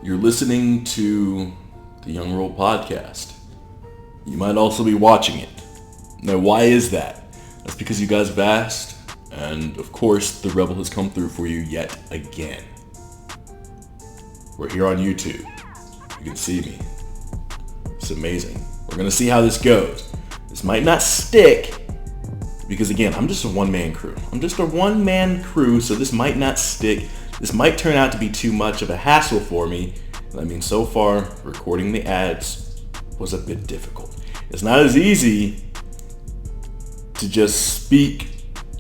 you're listening to the Young Roll podcast. You might also be watching it. Now, why is that? That's because you guys have asked, and of course, the Rebel has come through for you yet again. We're here on YouTube. You can see me. It's amazing. We're going to see how this goes. This might not stick, because again, I'm just a one-man crew. So this might not stick. This might turn out to be too much of a hassle for me. I mean, so far, recording the ads was a bit difficult. It's not as easy to just speak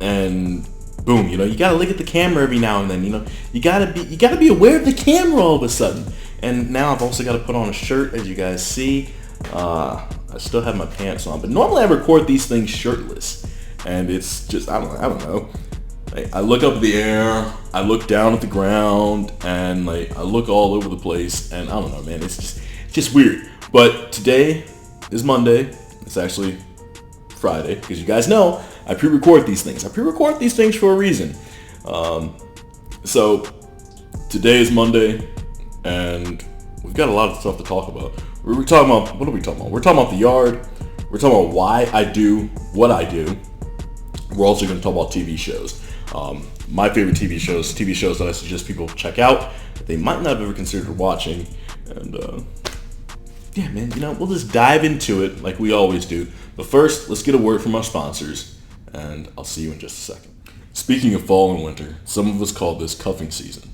and boom, you gotta look at the camera every now and then, you gotta be aware of the camera all of a sudden. And now I've also got to put on a shirt, as you guys see. I still have my pants on, but normally I record these things shirtless, and it's just, I don't know. I look up in the air, I look down at the ground, and I look all over the place, and I don't know, man, it's just weird. But today is Monday. It's actually Friday, because you guys know I pre-record these things. I pre-record these things for a reason. So today is Monday, and we've got a lot of stuff to talk about. We're talking about, what are we talking about? We're talking about the yard. We're talking about why I do what I do. We're also going to talk about TV shows. My favorite TV shows that I suggest people check out that they might not have ever considered watching. And yeah, man, we'll just dive into it like we always do. But first, let's get a word from our sponsors, and I'll see you in just a second. Speaking of fall and winter, some of us call this cuffing season.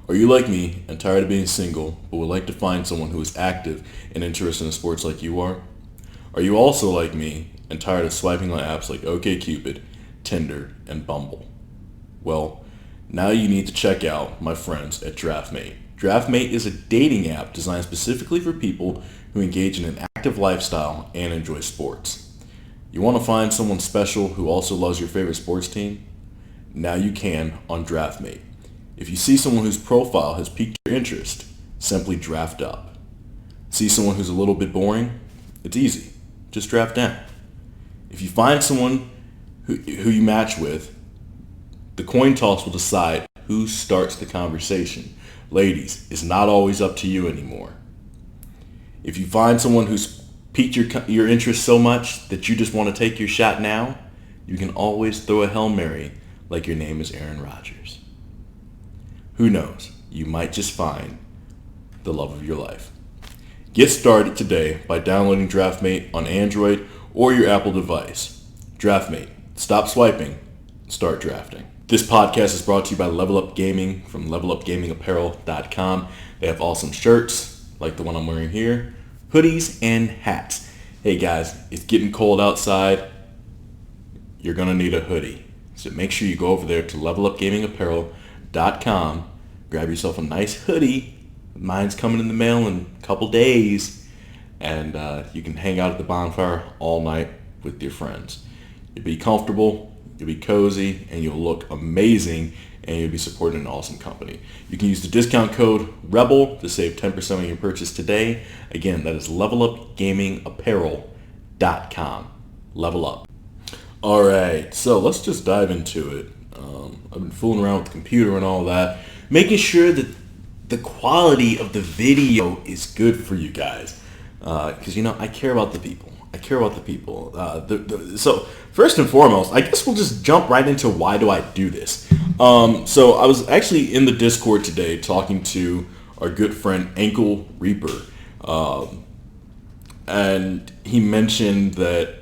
Are you like me and tired of being single, but would like to find someone who is active and interested in sports like you are? Are you also like me and tired of swiping on apps like OkCupid, Tinder, and Bumble? Well, now you need to check out my friends at DraftMate. DraftMate is a dating app designed specifically for people who engage in an active lifestyle and enjoy sports. You want to find someone special who also loves your favorite sports team? Now you can on DraftMate. If you see someone whose profile has piqued your interest, simply draft up. See someone who's a little bit boring? It's easy. Just draft down. If you find someone who you match with, the coin toss will decide who starts the conversation. Ladies, it's not always up to you anymore. If you find someone who's piqued your interest so much that you just want to take your shot now, you can always throw a Hail Mary like your name is Aaron Rodgers. Who knows? You might just find the love of your life. Get started today by downloading DraftMate on Android or your Apple device. DraftMate. Stop swiping. Start drafting. This podcast is brought to you by Level Up Gaming from levelupgamingapparel.com. They have awesome shirts like the one I'm wearing here, hoodies, and hats. Hey guys, it's getting cold outside. You're going to need a hoodie. So make sure you go over there to levelupgamingapparel.com, grab yourself a nice hoodie. Mine's coming in the mail in a couple days, and you can hang out at the bonfire all night with your friends. You'll be comfortable, you'll be cozy, and you'll look amazing, and you'll be supporting an awesome company. You can use the discount code REBEL to save 10% on your purchase today. Again, that is levelupgamingapparel.com. Level up. All right, so let's just dive into it. I've been fooling around with the computer and all that, making sure that the quality of the video is good for you guys, because I care about the people. So first and foremost, I guess we'll just jump right into why do I do this. So I was actually in the Discord today talking to our good friend Ankle Reaper, and he mentioned that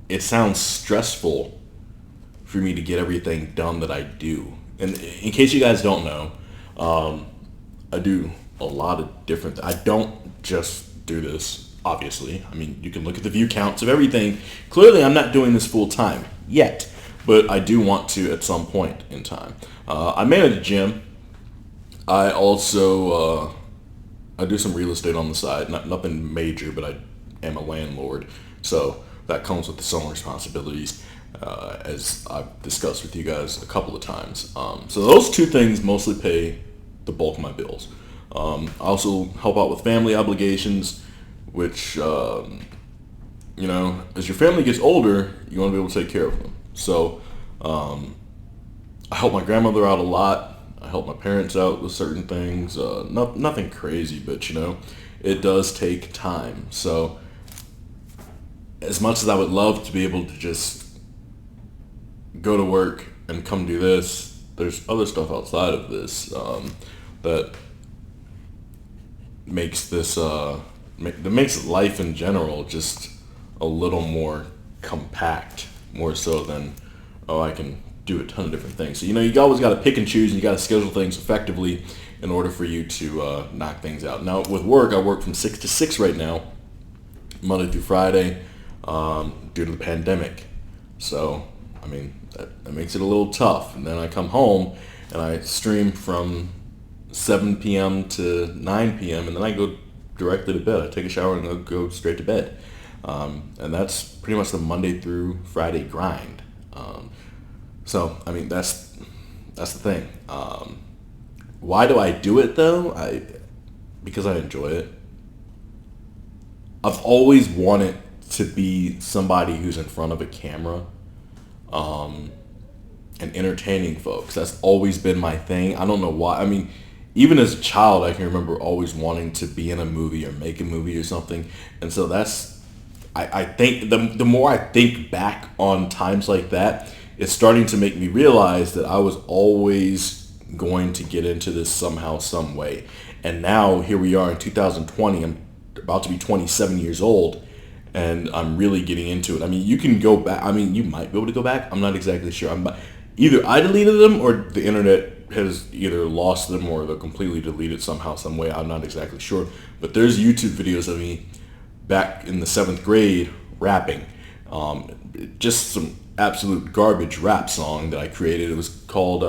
it sounds stressful for me to get everything done that I do. And in case you guys don't know, I do a lot of different. I don't just do this, obviously. I mean, you can look at the view counts of everything. Clearly, I'm not doing this full time yet, but I do want to at some point in time. I manage a gym. I also I do some real estate on the side. Nothing major, but I am a landlord, so that comes with its own responsibilities, as I've discussed with you guys a couple of times. So those two things mostly pay the bulk of my bills. I also help out with family obligations, which, as your family gets older, you want to be able to take care of them. So I help my grandmother out a lot. I help my parents out with certain things. Nothing crazy, but it does take time. So as much as I would love to be able to just go to work and come do this, there's other stuff outside of this that makes that makes life in general just a little more compact, more so than, I can do a ton of different things. So you always got to pick and choose, and you got to schedule things effectively in order for you to knock things out. Now with work, I work from 6 to 6 right now, Monday through Friday, due to the pandemic. So that makes it a little tough. And then I come home and I stream from 7 p.m. to 9 p.m. and then I go directly to bed. I take a shower and I'll go straight to bed. And that's pretty much the Monday through Friday grind. So that's the thing. Why do I do it though? Because I enjoy it. I've always wanted to be somebody who's in front of a camera, and entertaining folks. That's always been my thing. I don't know why. Even as a child, I can remember always wanting to be in a movie or make a movie or something. And so I think the more I think back on times like that, it's starting to make me realize that I was always going to get into this somehow, some way. And now here we are in 2020. I'm about to be 27 years old, and I'm really getting into it. You can go back. You might be able to go back. I'm not exactly sure. Either I deleted them or the internet has either lost them or they're completely deleted somehow, some way. I'm not exactly sure. But there's YouTube videos of me back in the 7th grade rapping. Just some absolute garbage rap song that I created. It was called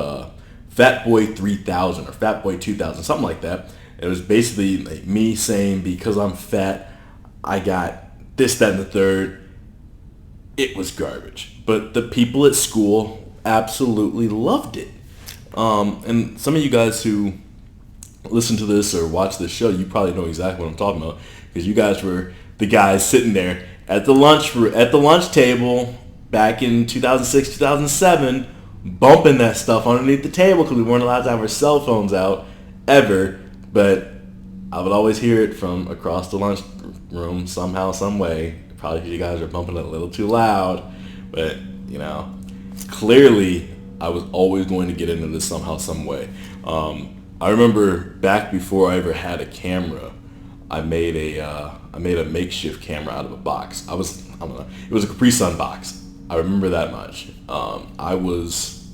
Fat Boy 3000 or Fat Boy 2000, something like that. It was basically like me saying, because I'm fat, I got this, that, and the third. It was garbage. But the people at school absolutely loved it. And some of you guys who listen to this or watch this show, you probably know exactly what I'm talking about, because you guys were the guys sitting there at the lunch table back in 2006, 2007, bumping that stuff underneath the table because we weren't allowed to have our cell phones out ever. But I would always hear it from across the lunch room somehow, some way. Probably you guys are bumping it a little too loud, but clearly I was always going to get into this somehow, some way. I remember back before I ever had a camera, I made a makeshift camera out of a box. It was a Capri Sun box. I remember that much. I was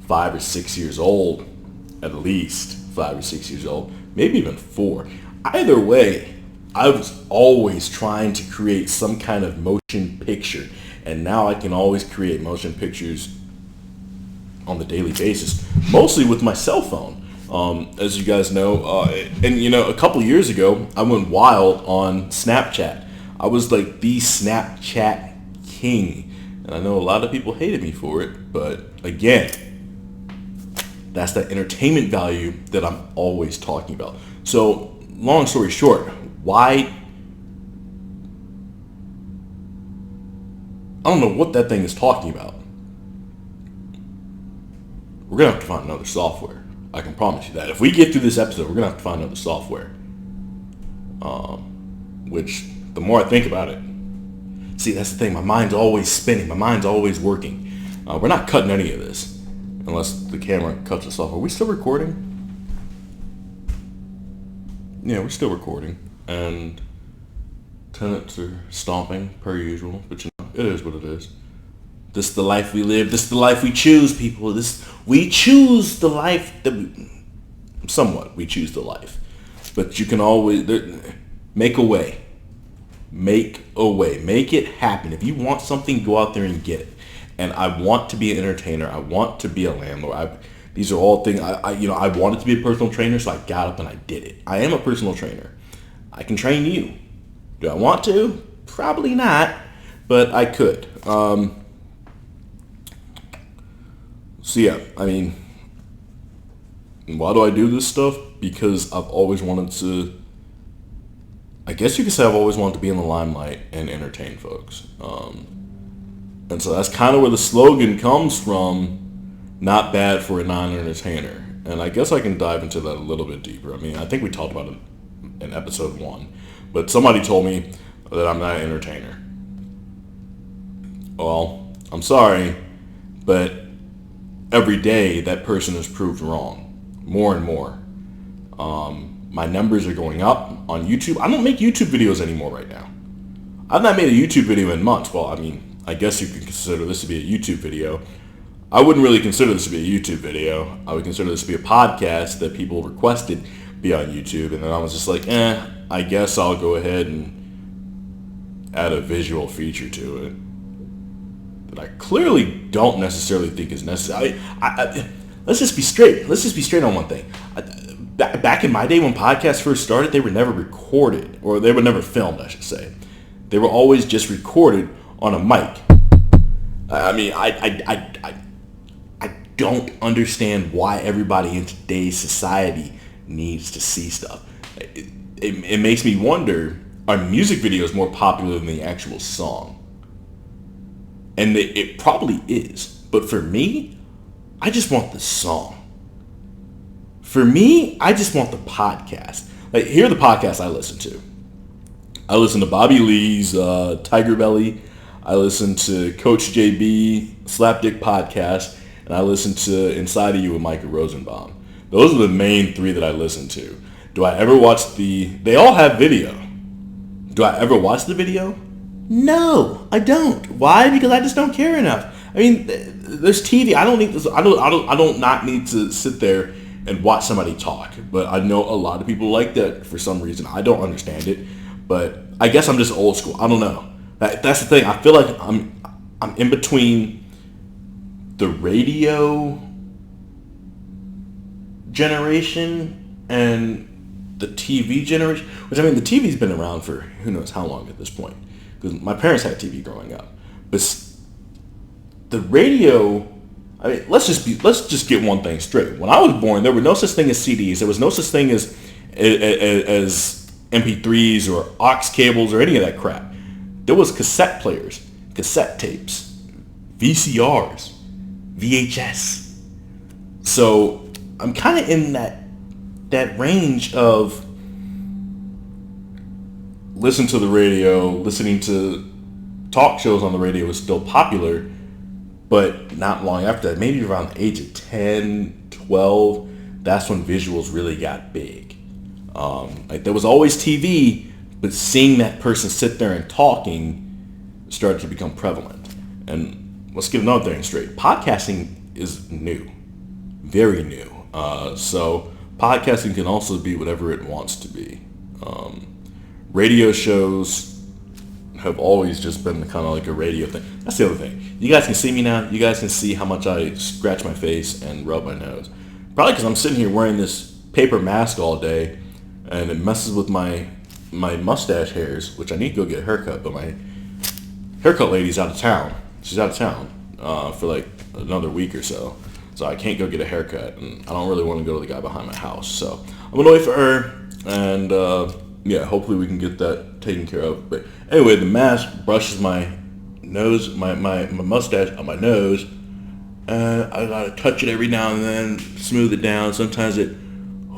5 or 6 years old, at least 5 or 6 years old, maybe even 4. Either way, I was always trying to create some kind of motion picture, and now I can always create motion pictures on the daily basis, mostly with my cell phone. As you guys know, and a couple years ago, I went wild on Snapchat. I was like the Snapchat king, and I know a lot of people hated me for it, but again, that's that entertainment value that I'm always talking about. So, long story short, why? I don't know what that thing is talking about. We're going to have to find another software. I can promise you that. If we get through this episode, we're going to have to find another software. Which, the more I think about it, see, that's the thing. My mind's always spinning. My mind's always working. We're not cutting any of this unless the camera cuts us off. Are we still recording? Yeah, we're still recording. And tenants are stomping, per usual. But it is what it is. This is the life we live. This is the life we choose, people. We choose the life that we choose the life. But you can always make a way. Make a way. Make it happen. If you want something, go out there and get it. And I want to be an entertainer. I want to be a landlord. These are all things. I wanted to be a personal trainer, so I got up and I did it. I am a personal trainer. I can train you. Do I want to? Probably not, but I could. So yeah, why do I do this stuff? Because I've always wanted to, I guess you could say I've always wanted to be in the limelight and entertain folks. And so that's kind of where the slogan comes from, not bad for a non-entertainer. And I guess I can dive into that a little bit deeper. I mean, I think we talked about it in episode 1. But somebody told me that I'm not an entertainer. Well, I'm sorry, but every day that person is proved wrong. More and more. My numbers are going up on YouTube. I don't make YouTube videos anymore right now. I've not made a YouTube video in months. Well, I mean, I guess you could consider this to be a YouTube video. I wouldn't really consider this to be a YouTube video. I would consider this to be a podcast that people requested be on YouTube. And then I was just like, I guess I'll go ahead and add a visual feature to it that I clearly don't necessarily think is necessary. Let's just be straight. Let's just be straight on one thing. Back in my day when podcasts first started, they were never recorded, or they were never filmed, I should say. They were always just recorded on a mic. I mean, I don't understand why everybody in today's society needs to see stuff. It makes me wonder, are music videos more popular than the actual song? And it probably is. But for me, I just want the song. For me, I just want the podcast. Like, here are the podcasts I listen to. I listen to Bobby Lee's Tiger Belly. I listen to Coach JB Slapdick podcast, and I listen to Inside of You with Micah Rosenbaum. Those are the main 3 that I listen to. Do I ever watch they all have video. Do I ever watch the video? No, I don't. Why? Because I just don't care enough. I mean, there's TV. I don't need this. I don't not need to sit there and watch somebody talk. But I know a lot of people like that for some reason. I don't understand it. But I guess I'm just old school. I don't know. That's the thing. I feel like I'm in between the radio generation and the TV generation. Which, I mean, the TV's been around for who knows how long at this point. Because my parents had TV growing up. But the radio, I mean, let's just get one thing straight. When I was born, there were no such thing as CDs. There was no such thing as MP3s or aux cables or any of that crap. There was cassette players, cassette tapes, VCRs, VHS. So I'm kind of in that range of listen to the radio, listening to talk shows on the radio was still popular, but not long after that, maybe around the age of 10, 12, that's when visuals really got big. Like, there was always TV, but seeing that person sit there and talking started to become prevalent. And let's get another thing straight. Podcasting is new, very new. So podcasting can also be whatever it wants to be. Radio shows have always just been kind of like a radio thing. That's the other thing. You guys can see me now. You guys can see how much I scratch my face and rub my nose. Probably because I'm sitting here wearing this paper mask all day, and it messes with my mustache hairs, which I need to go get a haircut, but my haircut lady's out of town. She's out of town for like another week or so. So I can't go get a haircut, and I don't really want to go to the guy behind my house. So I'm going to wait for her, and yeah, hopefully we can get that taken care of. But anyway, the mask brushes my nose, my mustache on my nose, and I gotta touch it every now and then, smooth it down. Sometimes it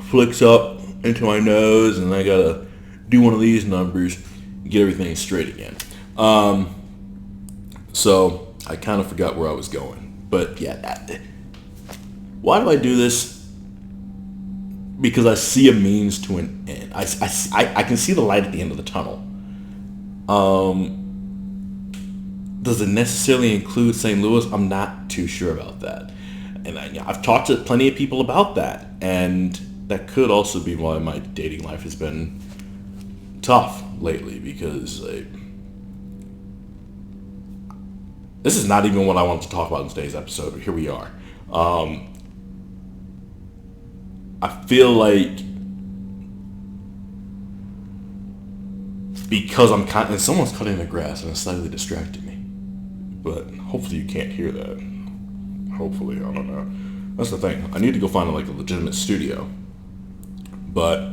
flicks up into my nose, and I gotta do one of these numbers, get everything straight again. So I kind of forgot where I was going, but yeah, why do I do this? Because I see a means to an end. I can see the light at the end of the tunnel. Does it necessarily include St. Louis? I'm not too sure about that. And I've talked to plenty of people about that. And that could also be why my dating life has been tough lately. Because this is not even what I wanted to talk about in today's episode. But here we are. I feel like because and someone's cutting the grass and it's slightly distracted me. But hopefully you can't hear that. Hopefully, I don't know. That's the thing. I need to go find a legitimate studio. But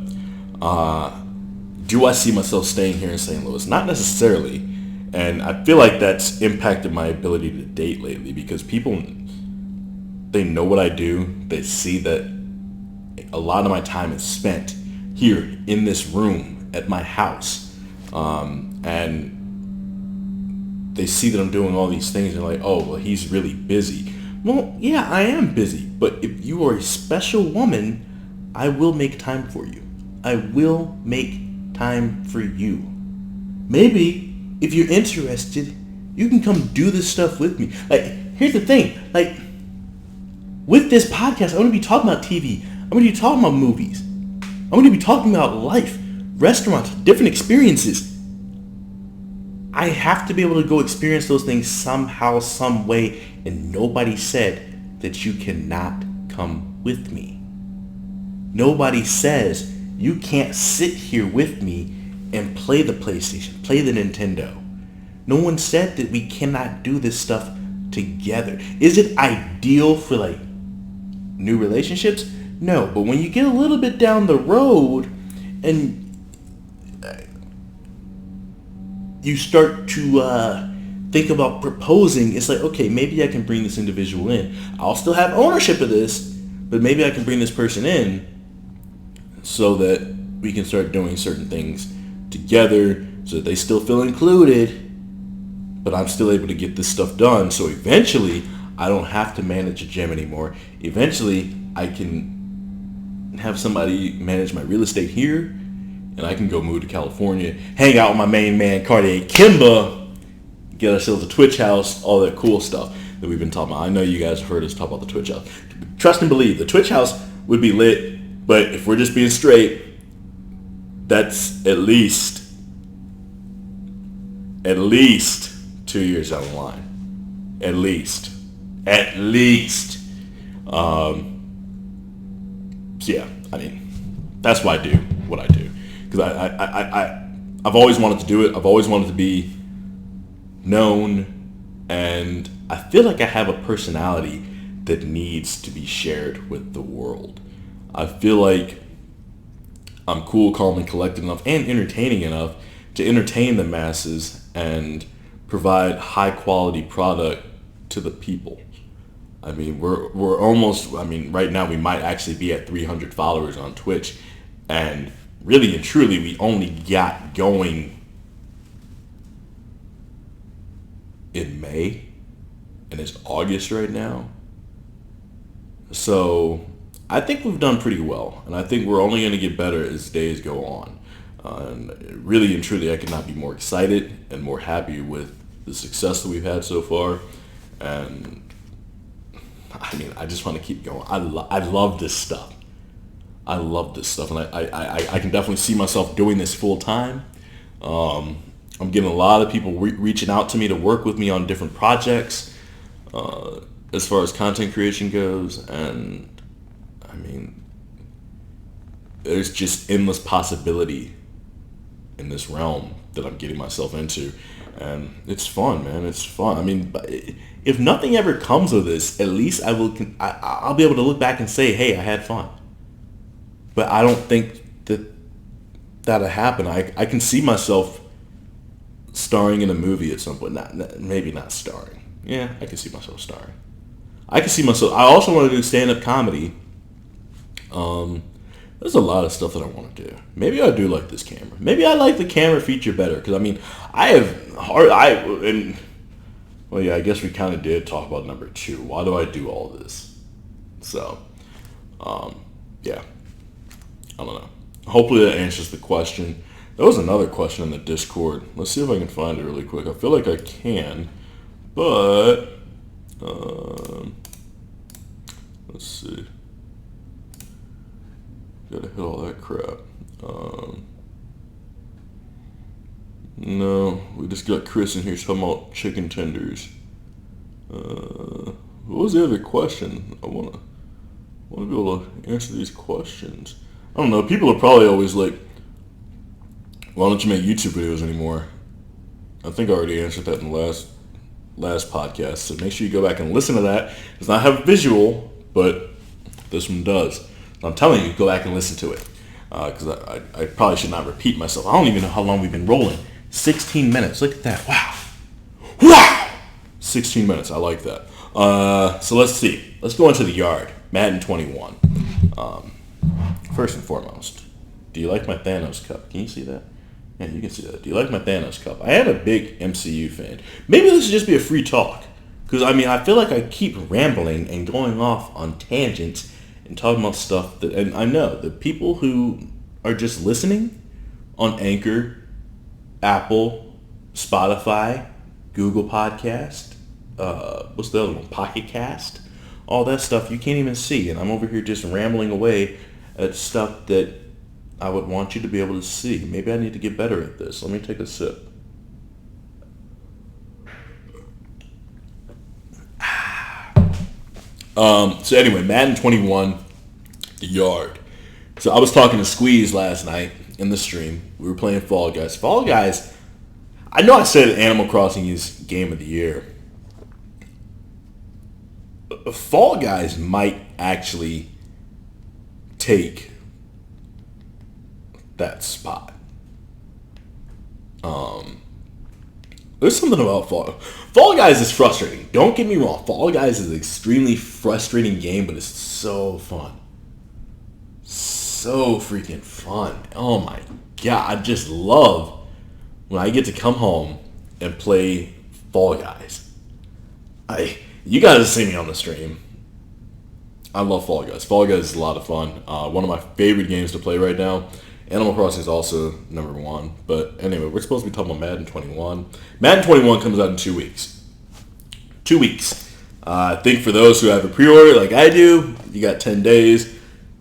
do I see myself staying here in St. Louis? Not necessarily. And I feel like that's impacted my ability to date lately because people they know what I do. They see that a lot of my time is spent here in this room at my house. And they see that I'm doing all these things and like, oh, well, he's really busy. Well, yeah, I am busy. But if you are a special woman, I will make time for you. I will make time for you. Maybe if you're interested, you can come do this stuff with me. Like, here's the thing. Like, with this podcast, I'm going to be talking about TV. I'm going to be talking about movies. I'm going to be talking about life, restaurants, different experiences. I have to be able to go experience those things somehow, some way, and nobody said that you cannot come with me. Nobody says you can't sit here with me and play the PlayStation, play the Nintendo. No one said that we cannot do this stuff together. Is it ideal for like new relationships? No, but when you get a little bit down the road and you start to think about proposing, it's like, okay, maybe I can bring this individual in. I'll still have ownership of this, but maybe I can bring this person in so that we can start doing certain things together so that they still feel included, but I'm still able to get this stuff done. So eventually, I don't have to manage a gym anymore. Eventually, I can have somebody manage my real estate here, and I can go move to California, hang out with my main man, Cartier Kimba, get ourselves a Twitch house, all that cool stuff that we've been talking about. I know you guys have heard us talk about the Twitch house. Trust and believe, the Twitch house would be lit, but if we're just being straight, that's at least 2 years down the line. At least. So yeah, I mean, that's why I do what I do. Because I've always wanted to do it. I've always wanted to be known. And I feel like I have a personality that needs to be shared with the world. I feel like I'm cool, calm, and collected enough and entertaining enough to entertain the masses and provide high quality product to the people. I mean, we're almost, I mean, right now we might actually be at 300 followers on Twitch, and really and truly we only got going in May, and it's August right now. So I think we've done pretty well, and I think we're only going to get better as days go on. And really and truly, I could not be more excited and more happy with the success that we've had so far. And I mean, I just want to keep going. I love this stuff. I love this stuff, and I can definitely see myself doing this full time. I'm getting a lot of people reaching out to me to work with me on different projects as far as content creation goes, and I mean, there's just endless possibility in this realm that I'm getting myself into, and it's fun, man. It's fun. I mean, if nothing ever comes of this, at least I'll be able to look back and say, hey, I had fun. But I don't think that'll happen. I can see myself starring in a movie at some point. Maybe not starring. Yeah, I can see myself starring. I can see myself. I also want to do stand-up comedy. There's a lot of stuff that I want to do. Maybe I do like this camera. Maybe I like the camera feature better, because I mean, I guess we kind of did talk about number 2. Why do I do all this? So, yeah, I don't know. Hopefully that answers the question. There was another question in the Discord. Let's see if I can find it really quick. I feel like I can, but let's see. Gotta hit all that crap. No, we just got Chris in here talking about chicken tenders. What was the other question? I wanna be able to answer these questions. I don't know. People are probably always like, "Why don't you make YouTube videos anymore?" I think I already answered that in the last podcast. So make sure you go back and listen to that. It does not have a visual, but this one does. I'm telling you, go back and listen to it, because I probably should not repeat myself. I don't even know how long we've been rolling. 16 minutes. Look at that. Wow. 16 minutes. I like that. So let's see. let's go into the yard. Madden 21. First and foremost, do you like my Thanos cup? Can you see that? Yeah, you can see that. Do you like my Thanos cup? I am a big MCU fan. Maybe this should just be a free talk. Because, I feel like I keep rambling and going off on tangents and talking about stuff that, and I know the people who are just listening on Anchor, Apple, Spotify, Google Podcast, what's the other one? Pocket Cast, all that stuff you can't even see, and I'm over here just rambling away at stuff that I would want you to be able to see. Maybe I need to get better at this. Let me take a sip. So anyway, Madden 21, the yard. So I was talking to Squeeze last night in the stream. We were playing Fall Guys. Fall Guys, I know I said Animal Crossing is game of the year. Fall Guys might actually take that spot. There's something about Fall Guys is frustrating. Don't get me wrong. Fall Guys is an extremely frustrating game, but it's so fun. So freaking fun. Oh my god. I just love when I get to come home and play Fall Guys. You guys see me on the stream. I love Fall Guys. Fall Guys is a lot of fun. One of my favorite games to play right now. Animal Crossing is also number one. But anyway, we're supposed to be talking about Madden 21. Madden 21 comes out in 2 weeks. 2 weeks. I think for those who have a pre-order like I do, you got 10 days.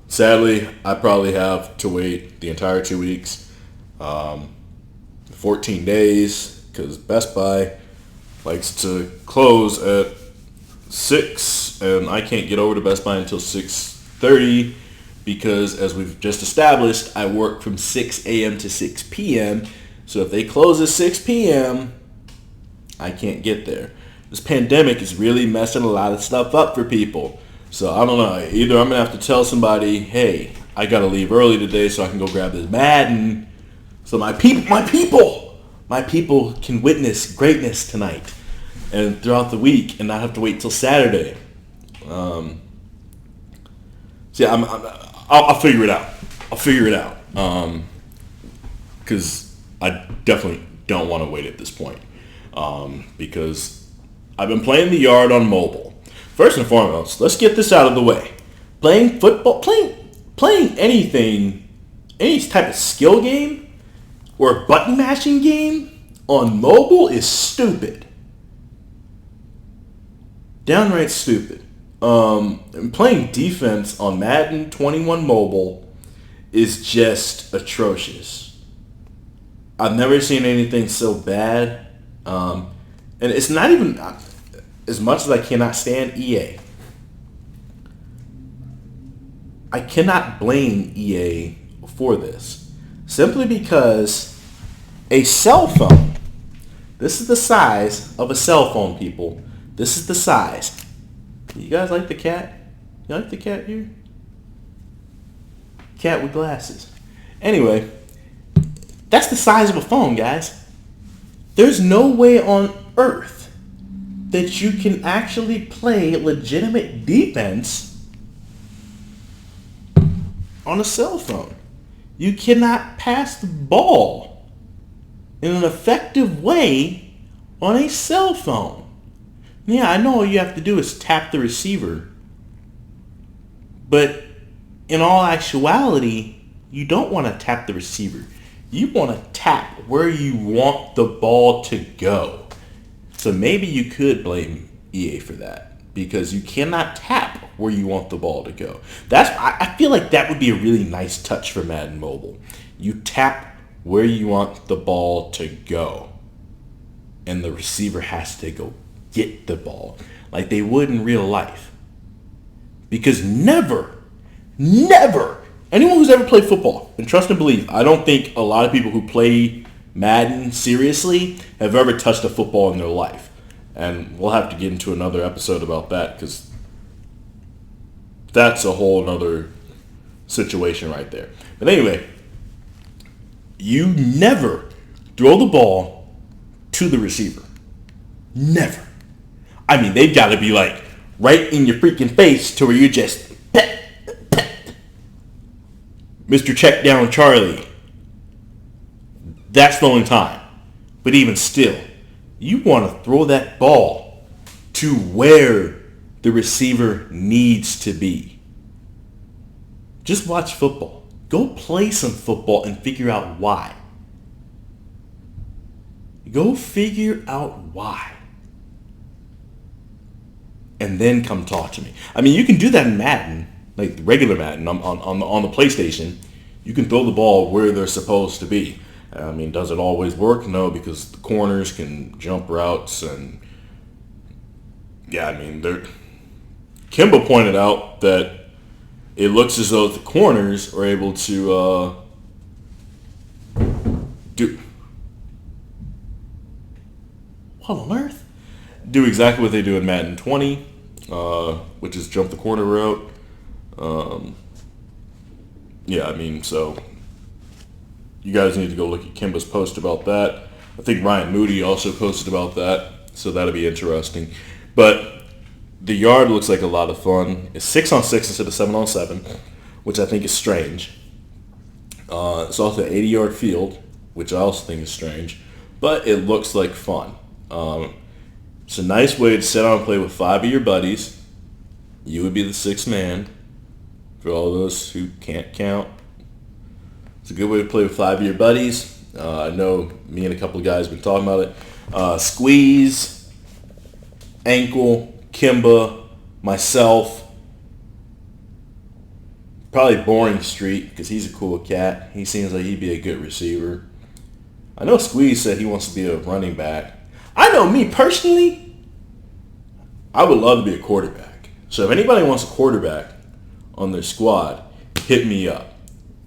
Sadly, I probably have to wait the entire 2 weeks. 14 days, because Best Buy likes to close at 6, and I can't get over to Best Buy until 6:30. Because, as we've just established, I work from 6 a.m. to 6 p.m. So if they close at 6 p.m., I can't get there. This pandemic is really messing a lot of stuff up for people. So I don't know. Either I'm going to have to tell somebody, hey, I got to leave early today so I can go grab this Madden. So my people can witness greatness tonight and throughout the week and not have to wait till Saturday. So yeah, I'll figure it out. Because I definitely don't want to wait at this point. Because I've been playing the yard on mobile. First and foremost, let's get this out of the way. Playing football, playing anything, any type of skill game or button mashing game on mobile is stupid. Downright stupid. Playing defense on Madden 21 mobile is just atrocious. I've never seen anything so bad. And it's not even, as much as I cannot stand EA, I cannot blame EA for this. Simply because a cell phone, this is the size of a cell phone, people. This is the size. You guys like the cat? You like the cat here? Cat with glasses. Anyway, that's the size of a phone, guys. There's no way on earth that you can actually play legitimate defense on a cell phone. You cannot pass the ball in an effective way on a cell phone. Yeah, I know all you have to do is tap the receiver. But in all actuality, you don't want to tap the receiver. You want to tap where you want the ball to go. So maybe you could blame EA for that. Because you cannot tap where you want the ball to go. I feel like that would be a really nice touch for Madden Mobile. You tap where you want the ball to go. And the receiver has to go get the ball like they would in real life. Because never, anyone who's ever played football, and trust and believe, I don't think a lot of people who play Madden seriously have ever touched a football in their life. And we'll have to get into another episode about that because that's a whole nother situation right there. But anyway, you never throw the ball to the receiver. Never. I mean, they've got to be like right in your freaking face to where you just pet, Mr. Check Down Charlie. That's the only time. But even still, you want to throw that ball to where the receiver needs to be. Just watch football. Go play some football and figure out why. Go figure out why. And then come talk to me. I mean, you can do that in Madden, like regular Madden on the PlayStation. You can throw the ball where they're supposed to be. I mean, does it always work? No, because the corners can jump routes and yeah, I mean, Kimba pointed out that it looks as though the corners are able to do what on earth? Do exactly what they do in Madden 20, which is jump the corner route. Yeah, I mean, so you guys need to go look at Kimba's post about that. I think Ryan Moody also posted about that, so that'll be interesting. But the yard looks like a lot of fun. It's 6-on-6 instead of 7-on-7, which I think is strange. It's also an 80-yard field, which I also think is strange. But it looks like fun. It's a nice way to sit down and play with 5 of your buddies. You would be the 6th man. For all those who can't count, it's a good way to play with 5 of your buddies. I know me and a couple of guys have been talking about it. Squeeze, Ankle, Kimba, myself. Probably Boring Street because he's a cool cat. He seems like he'd be a good receiver. I know Squeeze said he wants to be a running back. I know me personally, I would love to be a quarterback. So if anybody wants a quarterback on their squad, hit me up.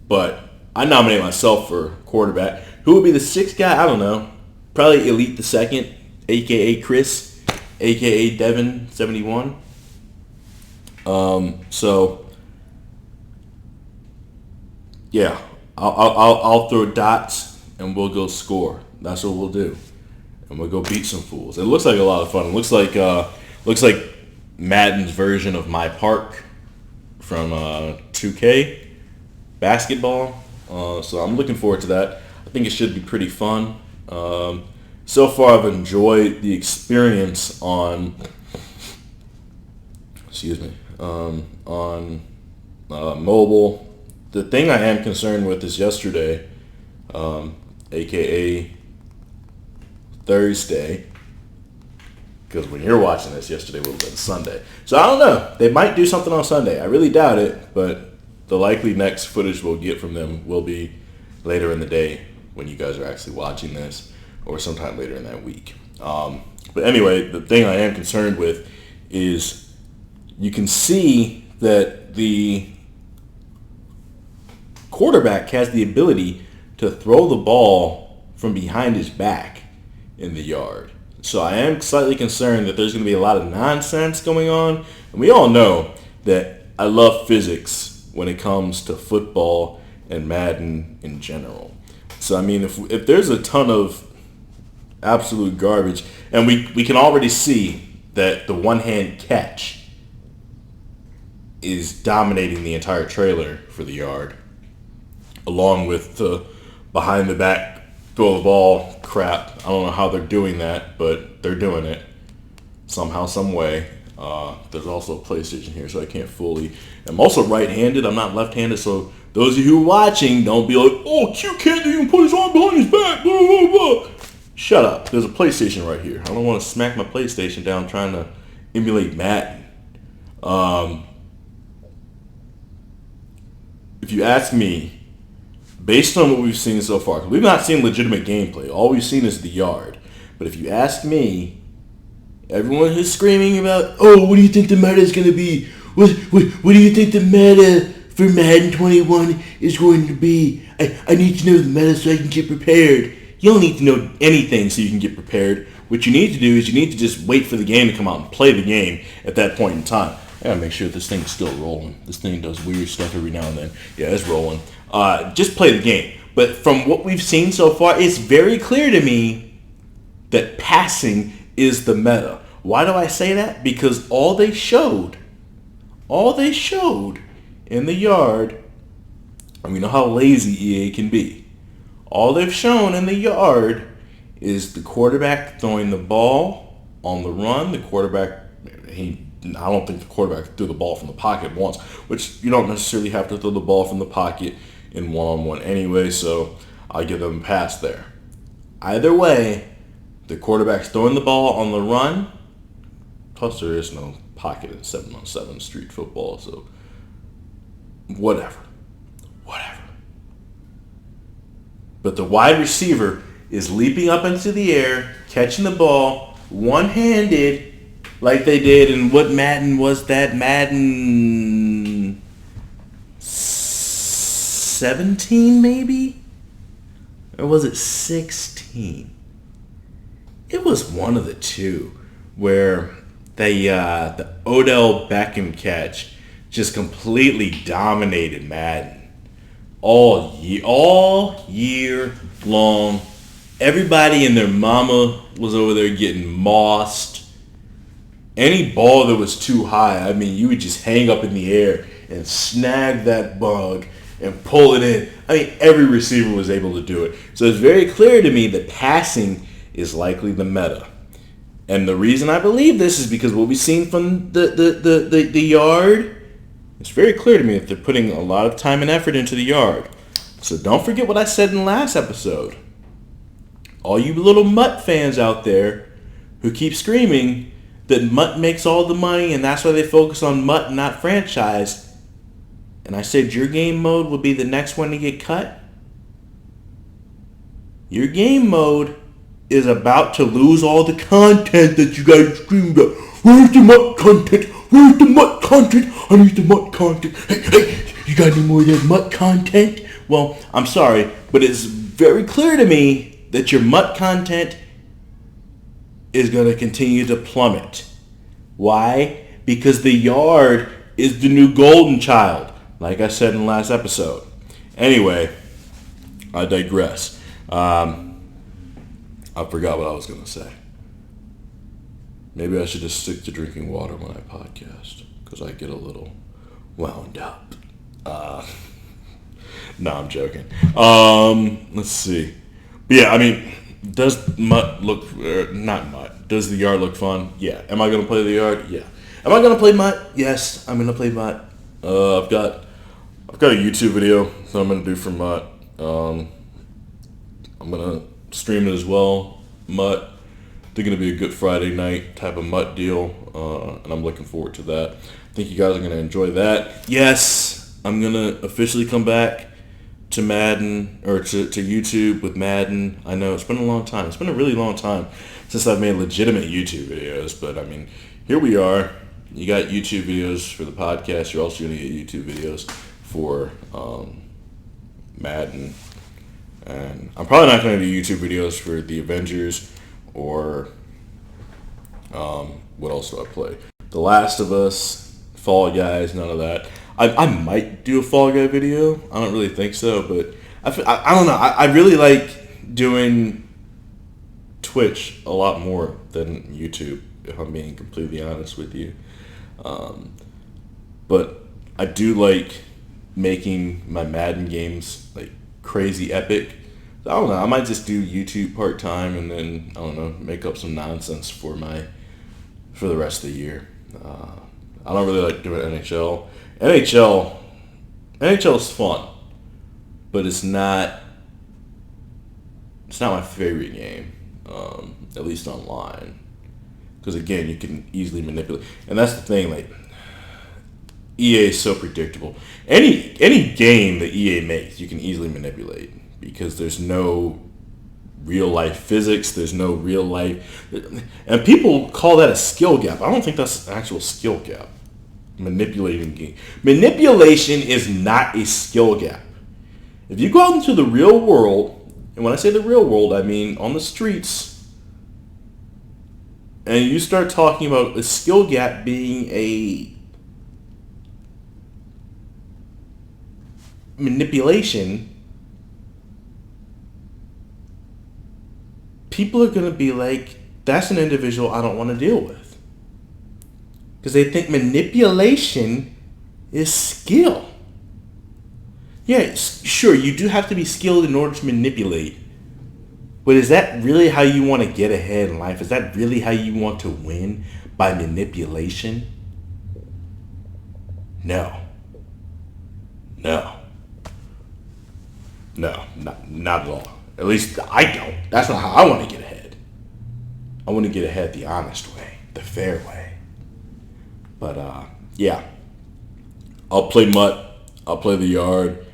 But I nominate myself for quarterback. Who would be the 6th guy? I don't know. Probably Elite the 2nd, a.k.a. Chris, a.k.a. Devin71. So, yeah. I'll throw dots and we'll go score. That's what we'll do. And we'll go beat some fools. It looks like a lot of fun. It looks like Madden's version of My Park from 2K basketball. So I'm looking forward to that. I think it should be pretty fun. So far, I've enjoyed the experience on mobile. The thing I am concerned with is yesterday, aka Thursday, because when you're watching this, yesterday would have been Sunday. So I don't know. They might do something on Sunday. I really doubt it, but the likely next footage we'll get from them will be later in the day when you guys are actually watching this, or sometime later in that week. But anyway, the thing I am concerned with is you can see that the quarterback has the ability to throw the ball from behind his back in the yard. So I am slightly concerned that there's going to be a lot of nonsense going on. And we all know that I love physics when it comes to football and Madden in general. So, I mean, if there's a ton of absolute garbage, and we can already see that the one-hand catch is dominating the entire trailer for the yard, along with the behind-the-back throw the ball crap. I don't know how they're doing that, but they're doing it somehow, some way. There's also a PlayStation here, so I can't fully. I'm also right-handed. I'm not left-handed, so those of you who are watching, don't be like, oh, Q can't even put his arm behind his back, blah, blah, blah. Shut up. There's a PlayStation right here. I don't want to smack my PlayStation down trying to emulate Madden. If you ask me, based on what we've seen so far, 'cause we've not seen legitimate gameplay. All we've seen is the yard. But if you ask me, everyone is screaming about, oh, what do you think the meta is going to be? What do you think the meta for Madden 21 is going to be? I need to know the meta so I can get prepared. You don't need to know anything so you can get prepared. What you need to do is you need to just wait for the game to come out and play the game at that point in time. I gotta make sure this thing's still rolling. This thing does weird stuff every now and then. Yeah, it's rolling. Just play the game. But from what we've seen so far, it's very clear to me that passing is the meta. Why do I say that? Because all they showed in the yard, and we know how lazy EA can be. All they've shown in the yard is the quarterback throwing the ball on the run. The quarterback, I don't think the quarterback threw the ball from the pocket once, which you don't necessarily have to throw the ball from the pocket in one-on-one anyway, so I'll give them a pass there. Either way, the quarterback's throwing the ball on the run, plus there is no pocket in 7-on-7 street football, so whatever. But the wide receiver is leaping up into the air, catching the ball one-handed, like they did in what Madden was that? Madden 17 maybe? Or was it 16? It was one of the two where the Odell Beckham catch just completely dominated Madden. All year long. Everybody and their mama was over there getting mossed. Any ball that was too high, I mean, you would just hang up in the air and snag that bug and pull it in. I mean, every receiver was able to do it. So it's very clear to me that passing is likely the meta. And the reason I believe this is because what we've seen from the yard, it's very clear to me that they're putting a lot of time and effort into the yard. So don't forget what I said in the last episode. All you little Mutt fans out there who keep screaming that Mutt makes all the money and that's why they focus on Mutt and not franchise. And I said your game mode will be the next one to get cut. Your game mode is about to lose all the content that you guys screamed about. Where's the Mutt content? Where's the Mutt content? I need the Mutt content. Hey, you got any more of that Mutt content? Well, I'm sorry, but it's very clear to me that your Mutt content is going to continue to plummet. Why? Because the yard is the new golden child, like I said in the last episode. Anyway, I digress. I forgot what I was going to say. Maybe I should just stick to drinking water when I podcast, because I get a little wound up. No, I'm joking. Let's see. But yeah, I mean, does Mutt look, not Mutt, does the yard look fun? Yeah. Am I going to play the yard? Yeah. Am I going to play Mutt? Yes, I'm going to play Mutt. I've got a YouTube video that I'm going to do for Mutt. I'm going to stream it as well. Mutt. I think it'll be a good Friday night type of Mutt deal, and I'm looking forward to that. I think you guys are going to enjoy that. Yes, I'm going to officially come back to Madden, or to YouTube with Madden. I know it's been a long time. It's been a really long time since I've made legitimate YouTube videos, but I mean, here we are. You got YouTube videos for the podcast. You're also going to get YouTube videos for Madden. And I'm probably not going to do YouTube videos for the Avengers or what else do I play? The Last of Us, Fall Guys, none of that. I might do a Fall Guy video. I don't really think so, but I don't know. I really like doing Twitch a lot more than YouTube, if I'm being completely honest with you. But I do like making my Madden games like crazy epic. I don't know. I might just do YouTube part time and then I don't know, make up some nonsense for the rest of the year. I don't really like doing NHL. NHL is fun, but it's not my favorite game, at least online. Because again, you can easily manipulate, and that's the thing. Like EA is so predictable. Any game that EA makes, you can easily manipulate because there's no real life physics. There's no real life, and people call that a skill gap. I don't think that's an actual skill gap. Manipulating game. Manipulation is not a skill gap. If you go out into the real world, and when I say the real world, I mean on the streets, and you start talking about a skill gap being a manipulation, people are going to be like, that's an individual I don't want to deal with. Because they think manipulation is skill. Yeah, sure, you do have to be skilled in order to manipulate. But is that really how you want to get ahead in life? Is that really how you want to win? By manipulation? No. No. No, not at all. At least I don't. That's not how I want to get ahead. I want to get ahead the honest way, the fair way. But, yeah. I'll play Mutt. I'll play the Yard.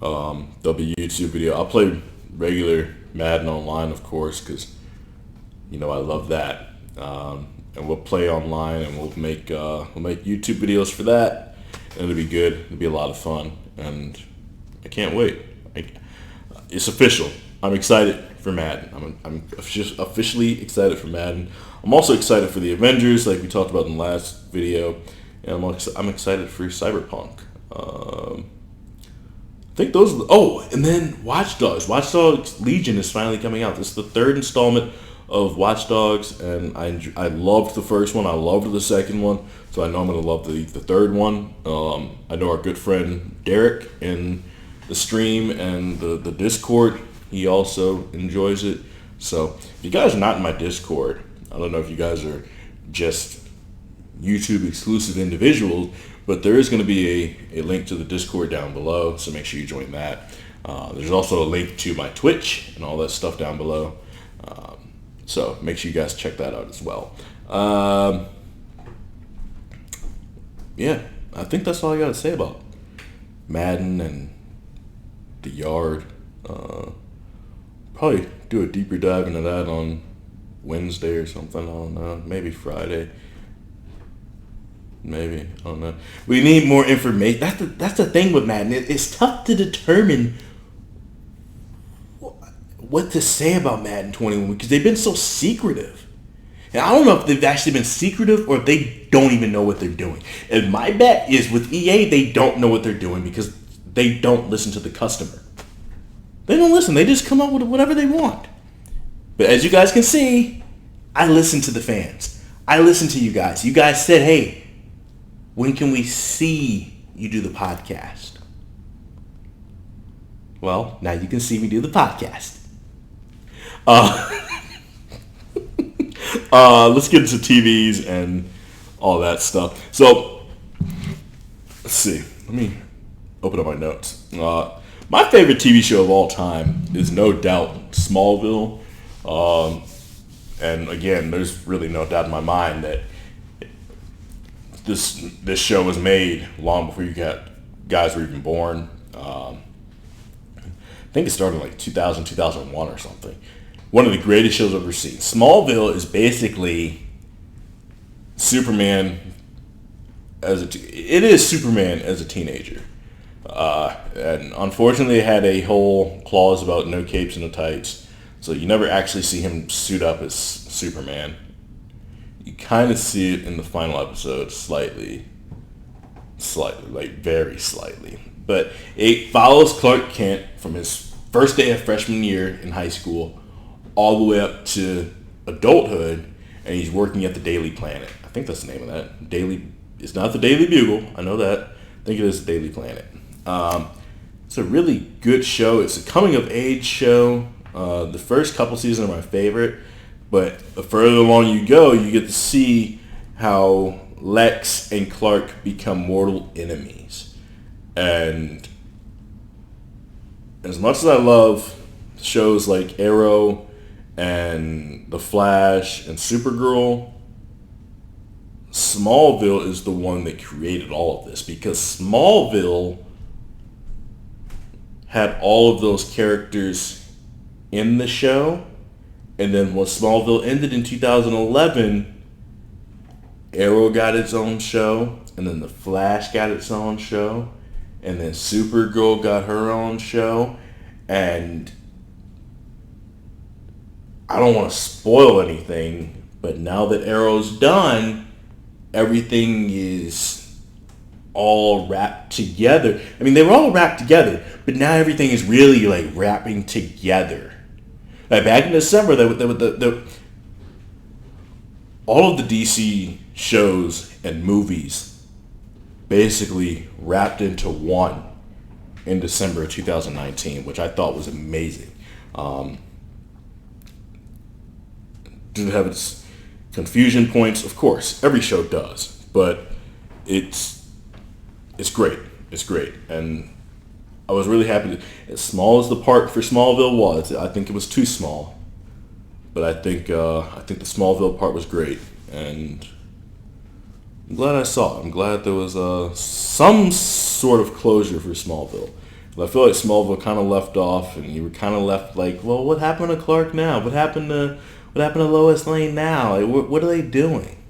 There'll be a YouTube video. I'll play regular Madden online, of course, because, I love that. And we'll play online, and we'll make YouTube videos for that. And it'll be good. It'll be a lot of fun. And I can't wait. It's official. I'm excited for Madden. I'm officially excited for Madden. I'm also excited for the Avengers, like we talked about in the last video. And I'm excited for Cyberpunk. I think those. And then Watch Dogs. Watch Dogs Legion is finally coming out. This is the third installment of Watch Dogs, and I loved the first one. I loved the second one, so I know I'm going to love the third one. I know our good friend Derek in the stream and the Discord, he also enjoys it. So if you guys are not in my Discord, I don't know if you guys are just YouTube exclusive individuals, but there is going to be a link to the Discord down below, so make sure you join that. There's also a link to my Twitch and all that stuff down below. So make sure you guys check that out as well. Yeah, I think that's all I got to say about Madden and the Yard. Probably do a deeper dive into that on Wednesday or something. I don't know. Maybe Friday. Maybe. I don't know. We need more information. That's the thing with Madden. It's tough to determine what to say about Madden 21 because they've been so secretive. And I don't know if they've actually been secretive or if they don't even know what they're doing. And my bet is with EA, they don't know what they're doing because they don't listen to the customer. They don't listen. They just come up with whatever they want. But as you guys can see, I listen to the fans. I listen to you guys. You guys said, hey, when can we see you do the podcast? Well, now you can see me do the podcast. Let's get into TVs and all that stuff. So, let's see. Let me open up my notes. My favorite TV show of all time is no doubt Smallville. And again, there's really no doubt in my mind that this show was made long before guys were even born. I think it started in like 2000, 2001 or something. One of the greatest shows I've ever seen. Smallville is basically Superman it is Superman as a teenager. And unfortunately it had a whole clause about no capes and no tights. So you never actually see him suit up as Superman. You kind of see it in the final episode slightly, like very slightly. But it follows Clark Kent from his first day of freshman year in high school all the way up to adulthood, and he's working at the Daily Planet. I think that's the name of that. It's not the Daily Bugle. I know that. I think it is the Daily Planet. It's a really good show. It's a coming-of-age show. The first couple seasons are my favorite, but the further along you go, you get to see how Lex and Clark become mortal enemies. And as much as I love shows like Arrow and The Flash and Supergirl, Smallville is the one that created all of this, because Smallville had all of those characters in the show, and then when Smallville ended in 2011, Arrow got its own show, and then The Flash got its own show, and then Supergirl got her own show, and I don't want to spoil anything, but now that Arrow's done, everything is all wrapped together. I mean, they were all wrapped together, but now everything is really like wrapping together. Like back in December, all of the DC shows and movies basically wrapped into one in December of 2019, which I thought was amazing. Did it have its confusion points? Of course, every show does, but it's great. It's great, and I was really happy. As small as the part for Smallville was, I think it was too small, but I think the Smallville part was great, and I'm glad I saw it. I'm glad there was some sort of closure for Smallville. But I feel like Smallville kind of left off, and you were kind of left like, well, what happened to Clark now? What happened to Lois Lane now? Like, what are they doing?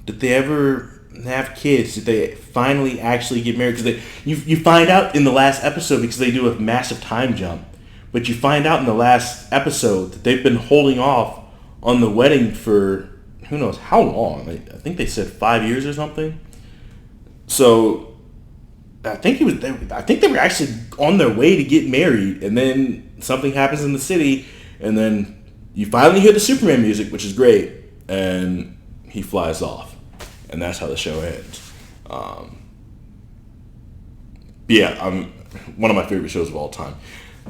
Did they ever have kids? Did they finally actually get married? Because you find out in the last episode, because they do a massive time jump, but you find out in the last episode that they've been holding off on the wedding for who knows how long. I think they said 5 years or something. So I think they were actually on their way to get married, and then something happens in the city, and then you finally hear the Superman music, which is great, and he flies off, and that's how the show ends. One of my favorite shows of all time.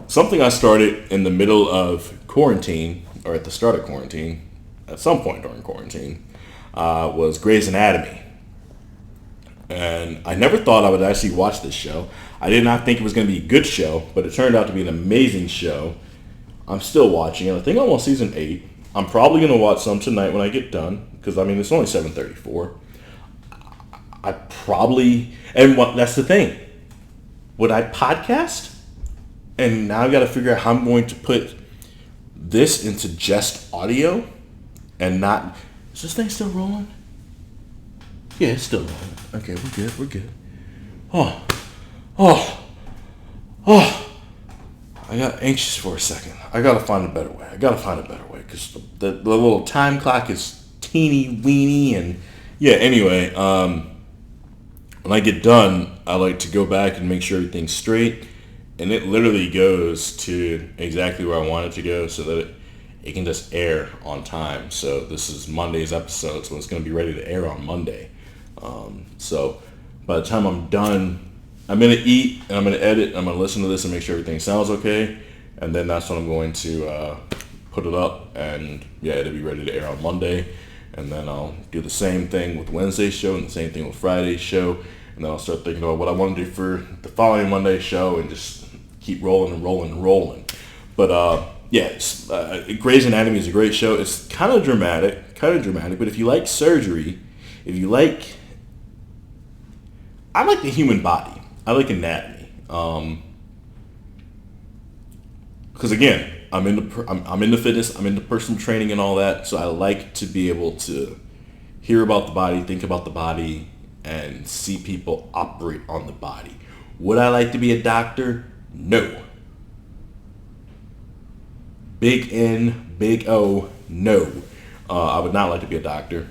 Something I started in the middle of quarantine, or at the start of quarantine, at some point during quarantine, was Grey's Anatomy. And I never thought I would actually watch this show. I did not think it was going to be a good show, but it turned out to be an amazing show. I'm still watching it. I think I'm on season 8. I'm probably going to watch some tonight when I get done, because, it's only 7:34. That's the thing. Would I podcast? And now I've got to figure out how I'm going to put this into just audio and not... Is this thing still rolling? Yeah, it's still rolling. Okay, we're good. Oh. I got anxious for a second. I got to find a better way. Because the little time clock is teeny weeny. And yeah, anyway, when I get done, I like to go back and make sure everything's straight. And it literally goes to exactly where I want it to go so that it can just air on time. So this is Monday's episode, so it's going to be ready to air on Monday. So by the time I'm done, I'm going to eat, and I'm going to edit, and I'm going to listen to this and make sure everything sounds okay. And then that's when I'm going to put it up, and yeah, it'll be ready to air on Monday. And then I'll do the same thing with Wednesday's show and the same thing with Friday's show. And then I'll start thinking about what I want to do for the following Monday's show and just keep rolling. But Grey's Anatomy is a great show. It's kind of dramatic, but if you like surgery, I like the human body. I like anatomy. Because again, I'm into fitness, I'm into personal training and all that, so I like to be able to hear about the body, think about the body, and see people operate on the body. Would I like to be a doctor? No. Big N, big O, no. I would not like to be a doctor.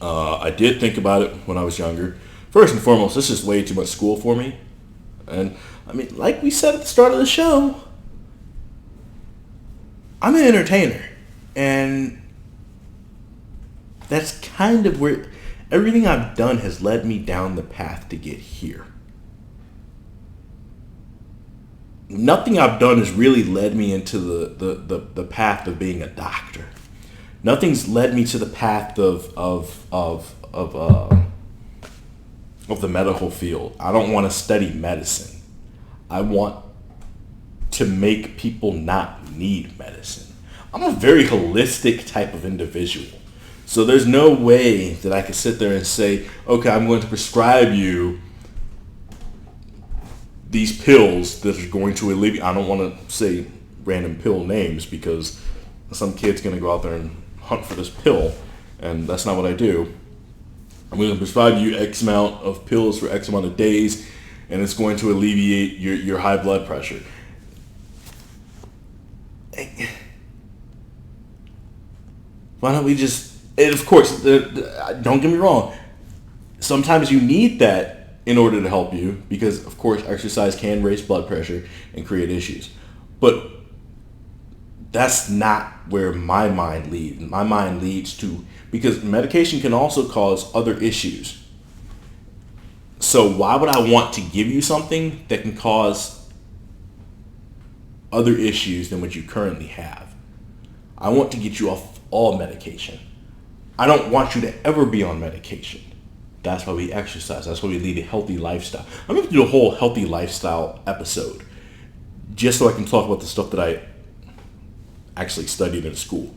I did think about it when I was younger. First and foremost, it's just way too much school for me. And, like we said at the start of the show, I'm an entertainer. And that's kind of where everything I've done has led me down the path to get here. Nothing I've done has really led me into the path of being a doctor. Nothing's led me to the path of the medical field. I don't want to study medicine. I want to make people not need medicine. I'm a very holistic type of individual. So there's no way that I could sit there and say, okay, I'm going to prescribe you these pills that are going to alleviate. I don't want to say random pill names because some kid's going to go out there and hunt for this pill, and that's not what I do. I'm going to prescribe you X amount of pills for X amount of days, and it's going to alleviate your high blood pressure. Why don't we just... And of course, don't get me wrong. Sometimes you need that in order to help you because, of course, exercise can raise blood pressure and create issues. But that's not where my mind leads. My mind leads to, because medication can also cause other issues. So why would I want to give you something that can cause other issues than what you currently have? I want to get you off all medication. I don't want you to ever be on medication. That's why we exercise. That's why we lead a healthy lifestyle. I'm going to do a whole healthy lifestyle episode just so I can talk about the stuff that I actually studied in school.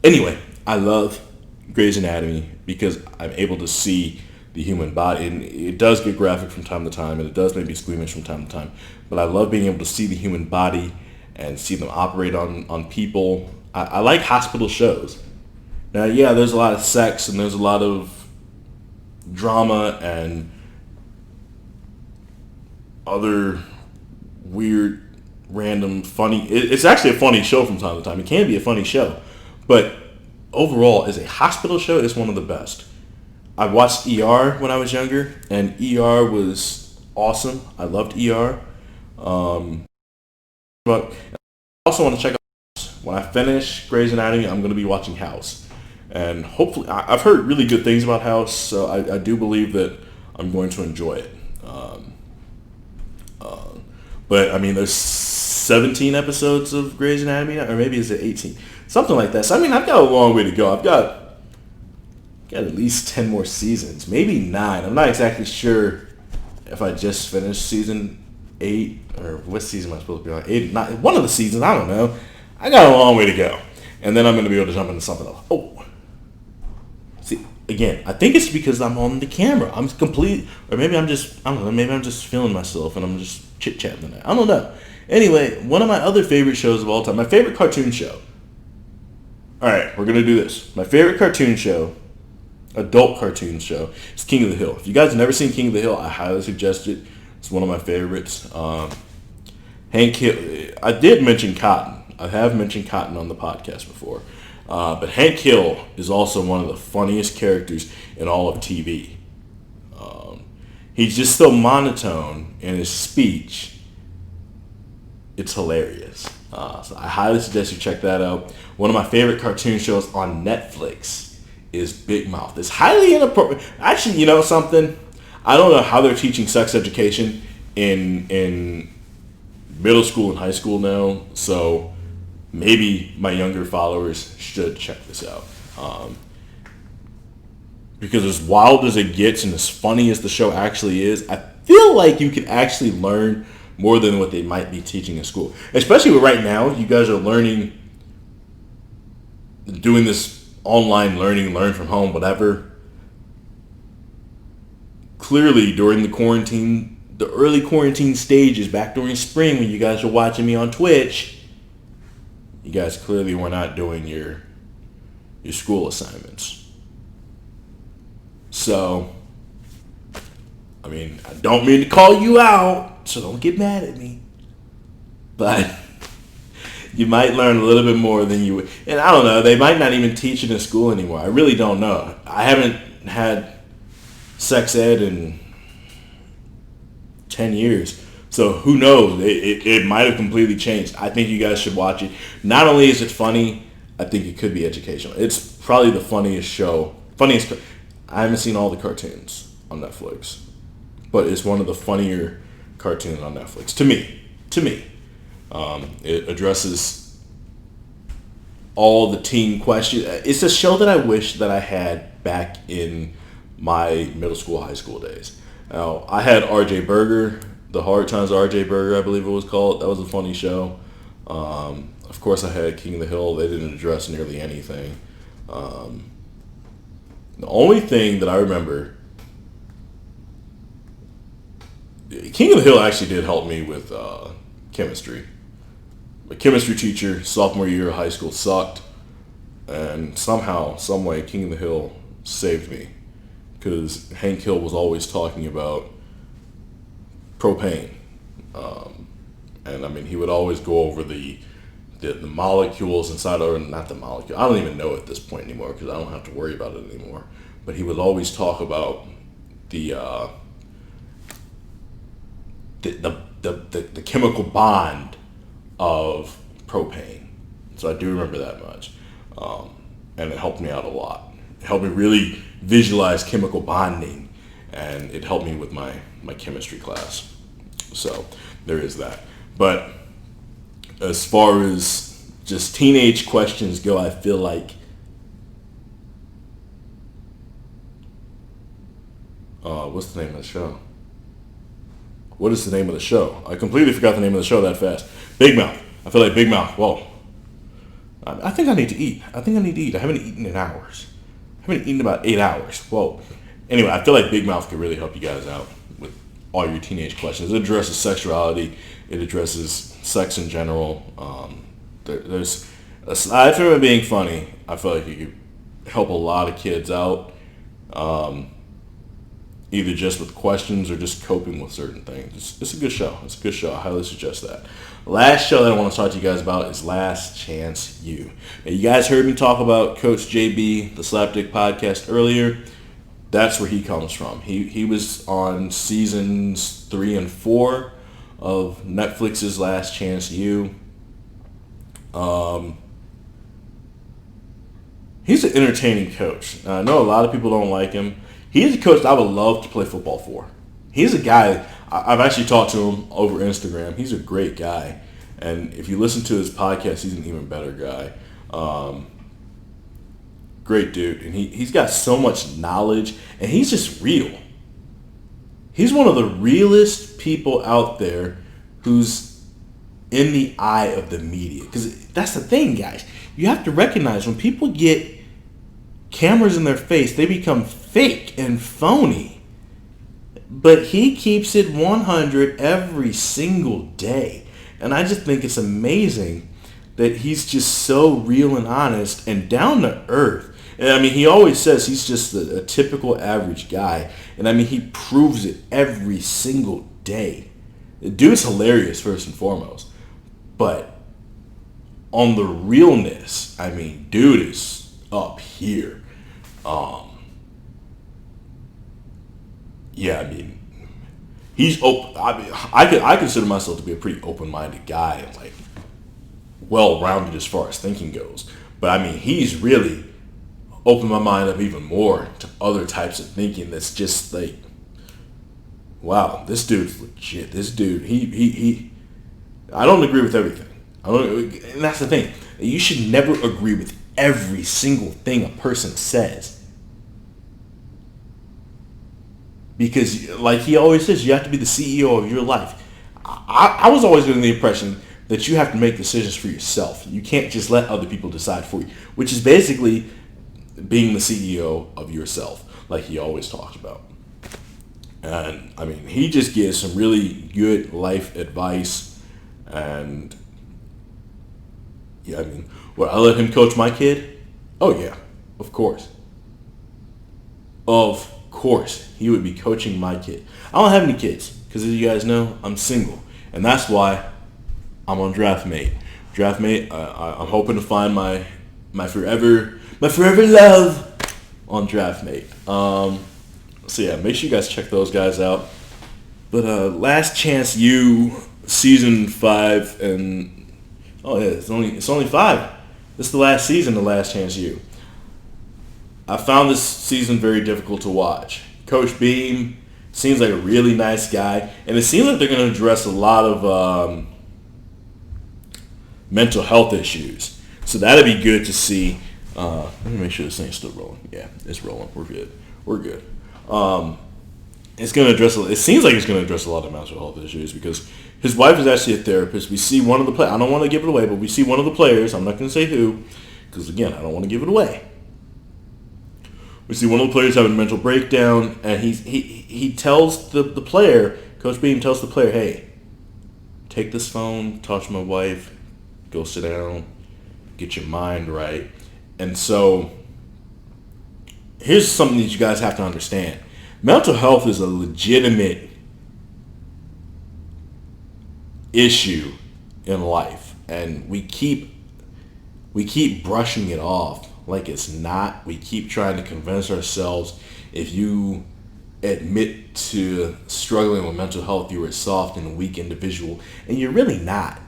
Anyway, I love Grey's Anatomy because I'm able to see the human body, and it does get graphic from time to time, and it does make me squeamish from time to time, but I love being able to see the human body and see them operate on people. I like hospital shows. Now, yeah, there's a lot of sex, and there's a lot of drama, and other weird, random, funny... It's actually a funny show from time to time. It can be a funny show, but overall, as a hospital show, it's one of the best. I watched ER when I was younger, and ER was awesome. I loved ER. But I also want to check out House. When I finish Grey's Anatomy, I'm going to be watching House. And hopefully, I've heard really good things about House, so I do believe that I'm going to enjoy it. But, I mean, there's 17 episodes of Grey's Anatomy, or maybe is it 18? Something like that. So, I mean, I've got a long way to go. I've got at least 10 more seasons, maybe 9. I'm not exactly sure if I just finished season 8, or what season am I supposed to be on? 8, 9, one of the seasons, I don't know. I got a long way to go. And then I'm going to be able to jump into something else. Oh. See, again, I think it's because I'm on the camera. I'm complete, or maybe I'm just, I don't know, maybe I'm just feeling myself and I'm just chit-chatting tonight. I don't know. Anyway, one of my other favorite shows of all time, my favorite cartoon show. All right, we're going to do this. My favorite cartoon show, adult cartoon show, is King of the Hill. If you guys have never seen King of the Hill, I highly suggest it. It's one of my favorites. Hank Hill, I did mention Cotton. I have mentioned Cotton on the podcast before. But Hank Hill is also one of the funniest characters in all of TV. He's just so monotone in his speech. It's hilarious. So I highly suggest you check that out. One of my favorite cartoon shows on Netflix is Big Mouth. It's highly inappropriate. Actually, you know something? I don't know how they're teaching sex education in middle school and high school now. So maybe my younger followers should check this out. Because as wild as it gets and as funny as the show actually is, I feel like you can actually learn more than what they might be teaching in school. Especially right now, you guys are learning, doing this online learning, learn from home, whatever. Clearly, during the quarantine, the early quarantine stages, back during spring when you guys were watching me on Twitch, you guys clearly were not doing your school assignments. So, I mean, I don't mean to call you out, so don't get mad at me. But you might learn a little bit more than you would. And I don't know, they might not even teach it in school anymore. I really don't know. I haven't had sex ed in 10 years. So who knows? It might have completely changed. I think you guys should watch it. Not only is it funny, I think it could be educational. It's probably the funniest show. I haven't seen all the cartoons on Netflix, but it's one of the funnier cartoons on Netflix. To me. It addresses all the teen questions. It's a show that I wish that I had back in my middle school, high school days. Now, I had R.J. Berger, The Hard Times of R.J. Berger, I believe it was called. That was a funny show. Of course, I had King of the Hill. They didn't address nearly anything. The only thing that I remember, King of the Hill actually did help me with chemistry. My chemistry teacher, sophomore year of high school, sucked. And somehow, some way, King of the Hill saved me. Because Hank Hill was always talking about propane. And I mean, he would always go over the molecules inside, or not the molecule. I don't even know at this point anymore because I don't have to worry about it anymore. But he would always talk about the chemical bond of propane. So I do remember that much. And it helped me out a lot. It helped me really visualize chemical bonding, and it helped me with my chemistry class. So there is that. But as far as just teenage questions go, I feel like what's the name of the show? What is the name of the show? I completely forgot the name of the show that fast. Big Mouth. I feel like Big Mouth. Whoa. I think I need to eat. I haven't eaten in hours. I haven't eaten in about 8 hours. Whoa. Anyway, I feel like Big Mouth could really help you guys out with all your teenage questions. It addresses sexuality. It addresses sex in general. There's, aside from it being funny, I feel like it could help a lot of kids out. Either just with questions or just coping with certain things. It's a good show. It's a good show. I highly suggest that. Last show that I want to talk to you guys about is Last Chance U. Now, you guys heard me talk about Coach JB, the Slapdick podcast earlier. That's where he comes from. He was on seasons 3 and 4 of Netflix's Last Chance U. He's an entertaining coach. I know a lot of people don't like him. He's a coach that I would love to play football for. He's a guy, I've actually talked to him over Instagram. He's a great guy. And if you listen to his podcast, he's an even better guy. Great dude. And he's got so much knowledge. And he's just real. He's one of the realest people out there who's in the eye of the media. Because that's the thing, guys. You have to recognize when people get cameras in their face, they become fake and phony. But he keeps it 100 every single day. And I just think it's amazing that he's just so real and honest and down to earth. And I mean, he always says he's just a typical average guy. And I mean, he proves it every single day. The dude's hilarious, first and foremost. But on the realness, I mean, dude is up here. Yeah, I mean, he's open. I mean, I consider myself to be a pretty open-minded guy and like well-rounded as far as thinking goes. But I mean, he's really opened my mind up even more to other types of thinking. That's just like, wow, this dude's legit. This dude, he. I don't agree with everything. And that's the thing. You should never agree with every single thing a person says. Because, like he always says, you have to be the CEO of your life. I was always under the impression that you have to make decisions for yourself. You can't just let other people decide for you, which is basically being the CEO of yourself, like he always talks about. And, I mean, he just gives some really good life advice. And, yeah, I mean, would I let him coach my kid? Oh, yeah, of course. Of course, he would be coaching my kid. I don't have any kids because, as you guys know, I'm single, and that's why I'm on DraftMate. DraftMate, I'm hoping to find my forever love on DraftMate. So yeah, make sure you guys check those guys out. But Last Chance U season 5, and oh yeah, it's only 5. This is the last season of Last Chance U. I found this season very difficult to watch. Coach Beam seems like a really nice guy, and it seems like they're going to address a lot of mental health issues. So that'd be good to see. Let me make sure this thing's still rolling. Yeah, it's rolling. We're good. It's going to address. It seems like it's going to address a lot of mental health issues because his wife is actually a therapist. We see one of the players. I don't want to give it away, but we see one of the players. I'm not going to say who, because again, I don't want to give it away. We see one of the players having a mental breakdown, and he tells the player, Coach Beam tells the player, hey, take this phone, talk to my wife, go sit down, get your mind right. And so here's something that you guys have to understand. Mental health is a legitimate issue in life, and we keep brushing it off like it's not. We keep trying to convince ourselves if you admit to struggling with mental health, you're a soft and weak individual, and you're really not.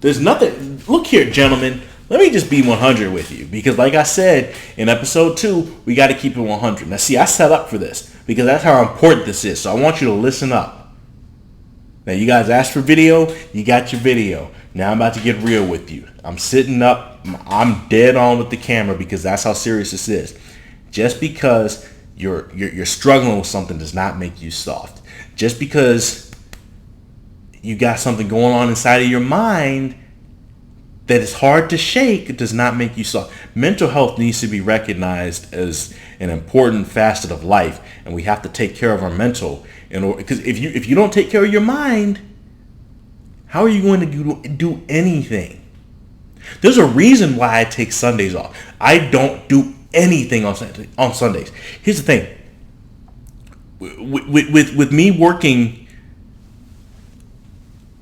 There's nothing. Look here, gentlemen. Let me just be 100 with you, because like I said in episode 2, we got to keep it 100. Now, see, I set up for this because that's how important this is. So I want you to listen up. Now, you guys asked for video. You got your video. Now I'm about to get real with you. I'm sitting up. I'm dead on with the camera because that's how serious this is. Just because you're struggling with something does not make you soft. Just because you got something going on inside of your mind that is hard to shake does not make you soft. Mental health needs to be recognized as an important facet of life, and we have to take care of our mental. Because if you don't take care of your mind, how are you going to do anything? There's a reason why I take Sundays off. I don't do anything on Sundays. Here's the thing. With me working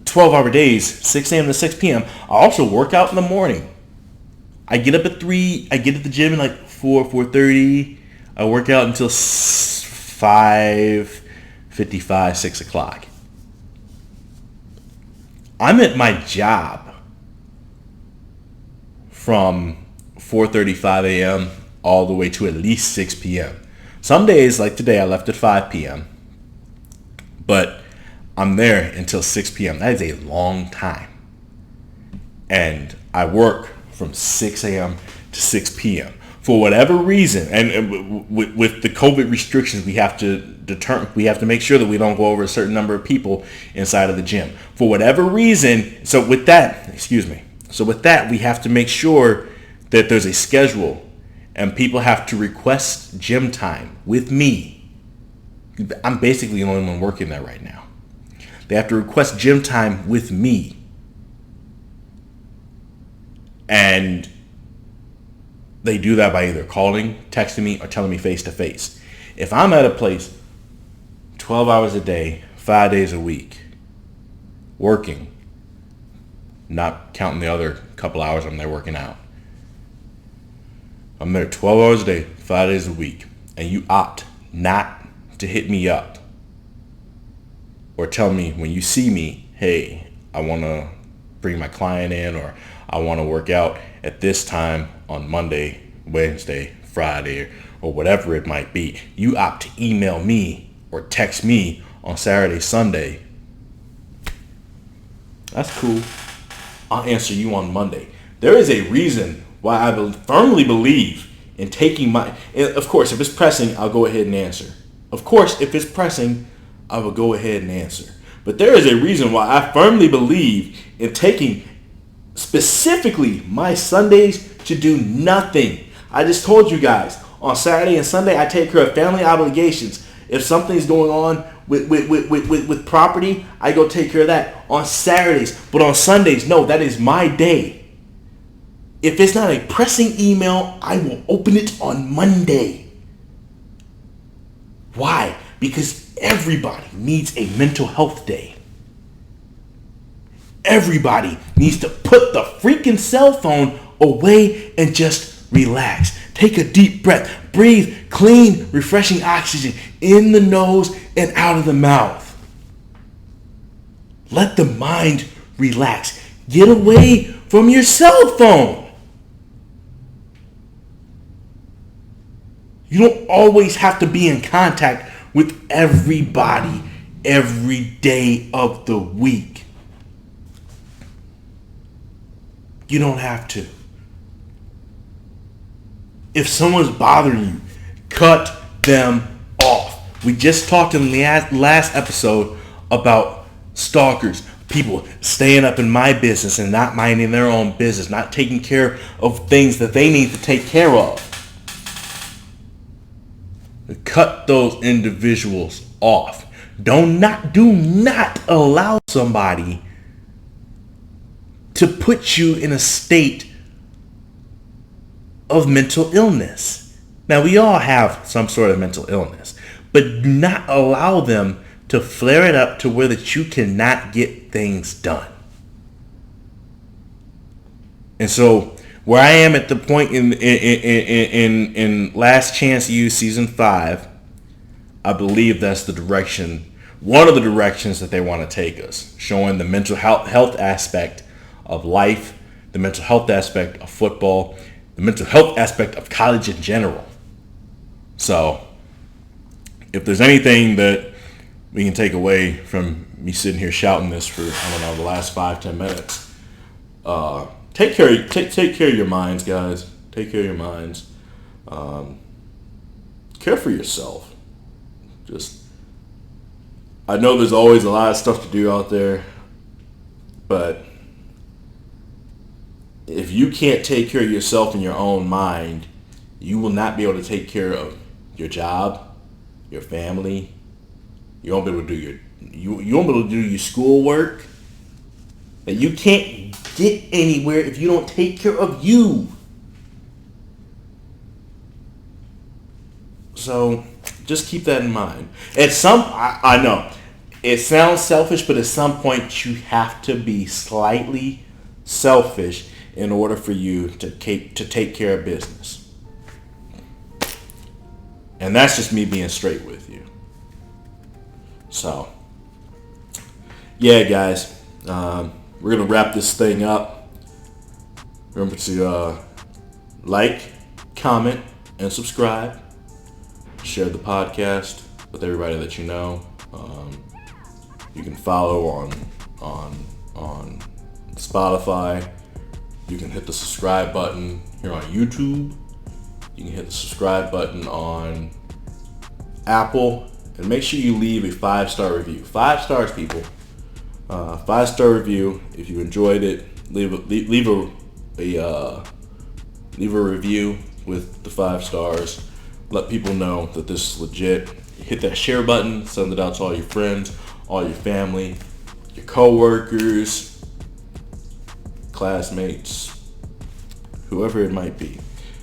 12-hour days, 6 a.m. to 6 p.m., I also work out in the morning. I get up at 3. I get at the gym at like 4:30. I work out until 5:55, 6 o'clock. I'm at my job from 4:35 a.m. all the way to at least 6 p.m. Some days, like today, I left at 5 p.m. But I'm there until 6 p.m. That is a long time. And I work from 6 a.m. to 6 p.m. For whatever reason, and with the COVID restrictions, we have to make sure that we don't go over a certain number of people inside of the gym. For whatever reason, so with that, we have to make sure that there's a schedule, and people have to request gym time with me. I'm basically the only one working there right now. They have to request gym time with me. And they do that by either calling, texting me, or telling me face to face. If I'm at a place 12 hours a day, 5 days a week, working, not counting the other couple hours I'm there working out, I'm there 12 hours a day, 5 days a week, and you opt not to hit me up or tell me when you see me, hey, I want to bring my client in, or I want to work out at this time on Monday, Wednesday, Friday, or whatever it might be. You opt to email me or text me on Saturday, Sunday. That's cool. I'll answer you on Monday. There is a reason why I firmly believe in taking of course, if it's pressing, I'll go ahead and answer. Of course, if it's pressing, I will go ahead and answer. But there is a reason why I firmly believe in taking specifically my Sundays to do nothing. I just told you guys, on Saturday and Sunday, I take care of family obligations. If something's going on with property, I go take care of that on Saturdays. But on Sundays, no, that is my day. If it's not a pressing email, I will open it on Monday. Why? Because everybody needs a mental health day. Everybody needs to put the freaking cell phone away and just relax. Take a deep breath. Breathe clean, refreshing oxygen in the nose and out of the mouth. Let the mind relax. Get away from your cell phone. You don't always have to be in contact with everybody every day of the week. You don't have to. If someone's bothering you, cut them off. We just talked in the last episode about stalkers, people staying up in my business and not minding their own business, not taking care of things that they need to take care of. Cut those individuals off. Do not allow somebody to put you in a state of mental illness. Now, we all have some sort of mental illness, but do not allow them to flare it up to where that you cannot get things done. And so, where I am at the point in Last Chance U Season 5, I believe that's the direction, one of the directions that they want to take us, showing the mental health aspect of life, the mental health aspect of football, the mental health aspect of college in general. So, if there's anything that we can take away from me sitting here shouting this for, the last 5-10 minutes, take care of your minds, guys. Take care of your minds. Care for yourself. I know there's always a lot of stuff to do out there, but if you can't take care of yourself in your own mind, you will not be able to take care of your job, your family. You won't be able to do you won't be able to do your schoolwork. That you can't get anywhere if you don't take care of you. So just keep that in mind. I know it sounds selfish, but at some point you have to be slightly selfish in order for you to take care of business. And that's just me being straight with you. So, yeah, guys, we're going to wrap this thing up. Remember to like, comment, and subscribe. Share the podcast with everybody that you know. You can follow on Spotify. You can hit the subscribe button here on YouTube. You can hit the subscribe button on Apple. And make sure you leave a 5-star review. 5 stars, people. 5-star review. If you enjoyed it, leave a review with the 5 stars. Let people know that this is legit. Hit that share button. Send it out to all your friends, all your family, your coworkers, classmates, whoever it might be.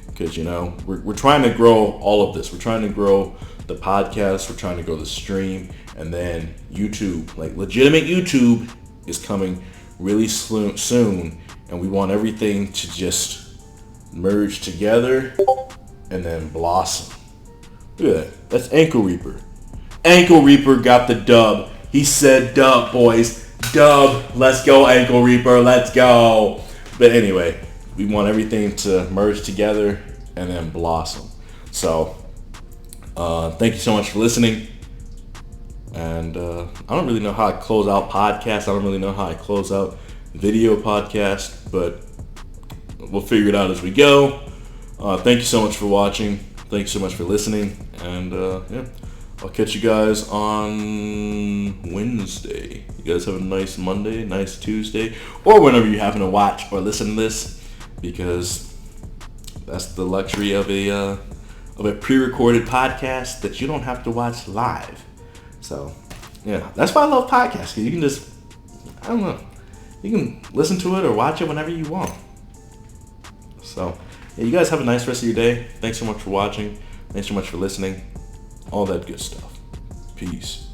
Because, we're trying to grow all of this. We're trying to grow the podcast. We're trying to grow the stream. And then YouTube, like legitimate YouTube, is coming really soon. And we want everything to just merge together and then blossom. Look at that. That's Ankle Reaper. Ankle Reaper got the dub. He said dub, boys. Dub. Let's go, Ankle Reaper. Let's go. But anyway, we want everything to merge together and then blossom. So, thank you so much for listening. And I don't really know how I close out podcasts. I don't really know how I close out video podcasts. But we'll figure it out as we go. Thank you so much for watching. Thank you so much for listening. And I'll catch you guys on Wednesday. You guys have a nice Monday, nice Tuesday, or whenever you happen to watch or listen to this, because that's the luxury of a pre-recorded podcast that you don't have to watch live. So, yeah, that's why I love podcasts. You can just, you can listen to it or watch it whenever you want. So, yeah, you guys have a nice rest of your day. Thanks so much for watching. Thanks so much for listening. All that good stuff. Peace.